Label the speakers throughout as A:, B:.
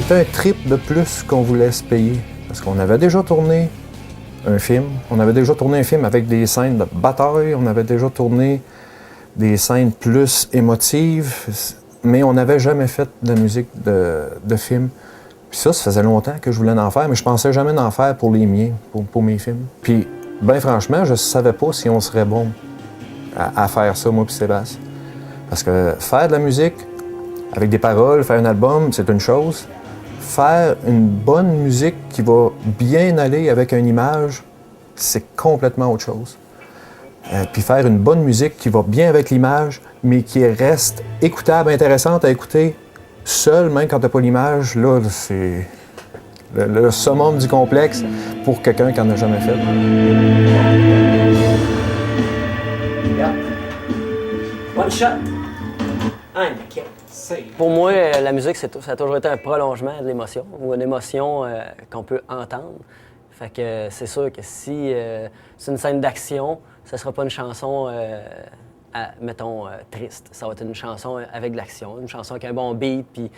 A: C'était un trip de plus qu'on voulait se payer. Parce qu'on avait déjà tourné un film. On avait déjà tourné un film avec des scènes de bataille. On avait déjà tourné des scènes plus émotives. Mais on n'avait jamais fait de musique de film. Puis ça faisait longtemps que je voulais en faire, mais je pensais jamais en faire pour les miens, pour mes films. Puis, bien franchement, je savais pas si on serait bon à faire ça, moi puis Sébastien. Parce que faire de la musique avec des paroles, faire un album, c'est une chose. Faire une bonne musique qui va bien aller avec une image, c'est complètement autre chose. Puis faire une bonne musique qui va bien avec l'image, mais qui reste écoutable, intéressante à écouter, seul, même quand t'as pas l'image, là, c'est le summum du complexe pour quelqu'un qui en a jamais fait.
B: Yeah. One shot. I'm kept safe.
C: Pour moi, la musique, ça a toujours été un prolongement de l'émotion, ou une émotion qu'on peut entendre. Fait que c'est sûr que si c'est une scène d'action, ça sera pas une chanson, mettons, triste. Ça va être une chanson avec de l'action, une chanson avec un bon beat, puis,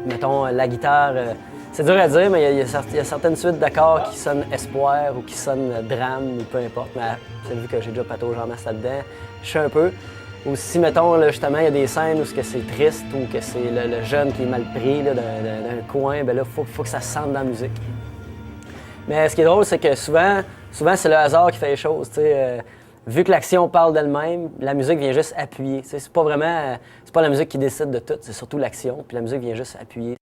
C: mettons, la guitare. C'est dur à dire, mais il y a certaines suites d'accords qui sonnent espoir ou qui sonnent drame, ou peu importe. Mais c'est vu que j'ai déjà patauge en masse là-dedans, je suis un peu. Ou si, mettons, là, justement, il y a des scènes où c'est triste ou que c'est le jeune qui est mal pris là, d'un coin, bien là, faut que ça se sente dans la musique. Mais ce qui est drôle, c'est que souvent c'est le hasard qui fait les choses. Vu que l'action parle d'elle-même, la musique vient juste appuyer. C'est pas la musique qui décide de tout, c'est surtout l'action, puis la musique vient juste appuyer.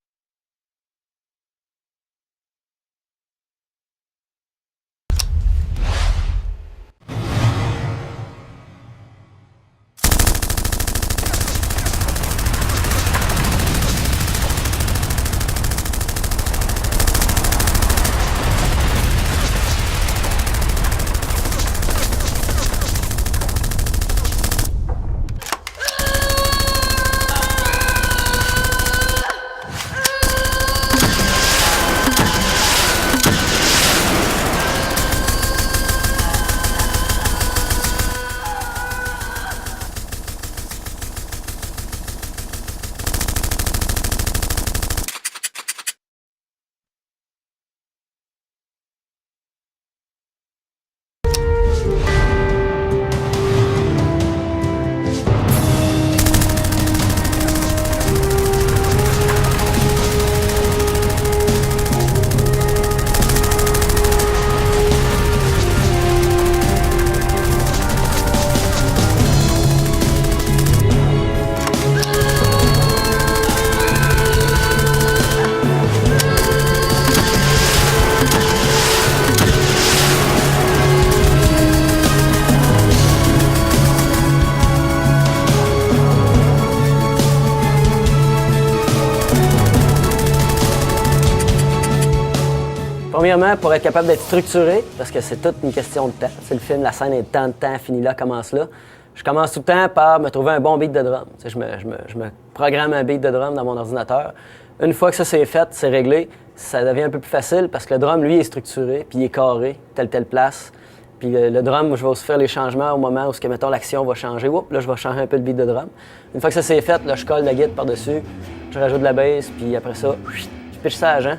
C: Premièrement, pour être capable d'être structuré, parce que c'est toute une question de temps. C'est le film, la scène est tant de temps, fini là, commence là. Je commence tout le temps par me trouver un bon beat de drum. Je me programme un beat de drum dans mon ordinateur. Une fois que ça c'est fait, c'est réglé, ça devient un peu plus facile parce que le drum, lui, est structuré, puis il est carré, telle place. Puis le drum, je vais aussi faire les changements au moment où, mettons, l'action va changer. Oups, là, je vais changer un peu le beat de drum. Une fois que ça c'est fait, là, je colle la guitare par-dessus, je rajoute de la bass, puis après ça, je pitch ça à Jean.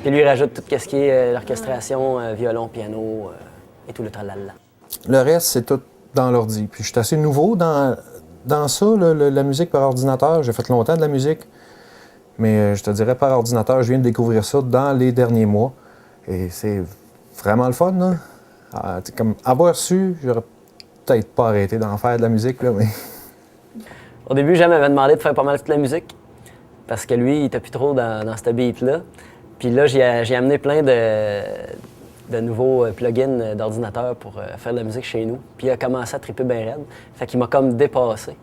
C: Puis lui, il rajoute tout ce qui est l'orchestration, violon, piano et tout le tralala.
A: Le reste, c'est tout dans l'ordi. Puis je suis assez nouveau dans ça, la musique par ordinateur. J'ai fait longtemps de la musique, mais je te dirais par ordinateur, je viens de découvrir ça dans les derniers mois. Et c'est vraiment le fun, là. Comme avoir su, j'aurais peut-être pas arrêté d'en faire de la musique, là, mais...
C: Au début, Jean m'avait demandé de faire pas mal toute la musique, parce que lui, il était plus trop dans cette beat-là. Puis là, j'ai amené plein de nouveaux plugins d'ordinateur pour faire de la musique chez nous. Puis il a commencé à triper bien raide. Fait qu'il m'a comme dépassé.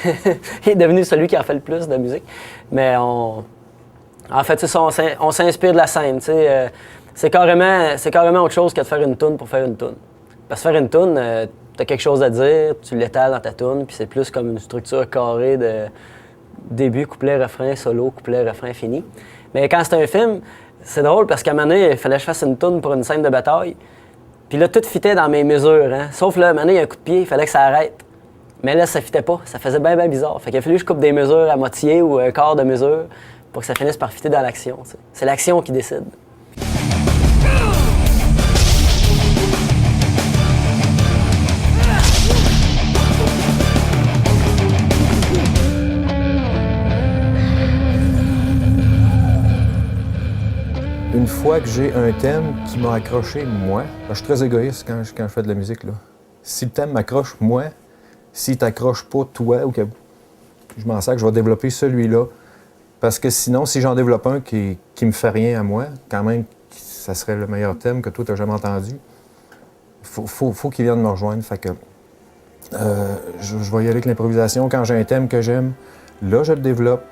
C: Il est devenu celui qui en fait le plus de musique. Mais en fait, c'est ça, on s'inspire de la scène. C'est carrément autre chose que de faire une toune pour faire une toune. Parce que faire une toune, t'as quelque chose à dire, tu l'étales dans ta toune, puis c'est plus comme une structure carrée de début, couplet, refrain, solo, couplet, refrain, fini. Mais quand c'est un film, c'est drôle parce qu'à un moment donné, il fallait que je fasse une toune pour une scène de bataille. Puis là, tout fitait dans mes mesures. Hein? Sauf là, à un moment donné, il y a un coup de pied, il fallait que ça arrête. Mais là, ça fitait pas. Ça faisait bien bizarre. Fait qu'il a fallu que je coupe des mesures à moitié ou un quart de mesure. pour que ça finisse par fitter dans l'action. Tu sais. C'est l'action qui décide.
A: Une fois que j'ai un thème qui m'a accroché, moi, je suis très égoïste quand je fais de la musique, là. Si le thème m'accroche, moi, s'il t'accroche pas, toi, ou que je m'en sers que je vais développer celui-là. Parce que sinon, si j'en développe un qui me fait rien à moi, quand même, ça serait le meilleur thème que toi, tu n'as jamais entendu. Faut qu'il vienne me rejoindre. Fait que je vais y aller avec l'improvisation. Quand j'ai un thème que j'aime, là, je le développe.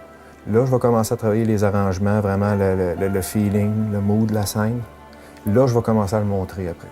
A: Là, je vais commencer à travailler les arrangements, vraiment le feeling, le mood de la scène. Là, je vais commencer à le montrer après.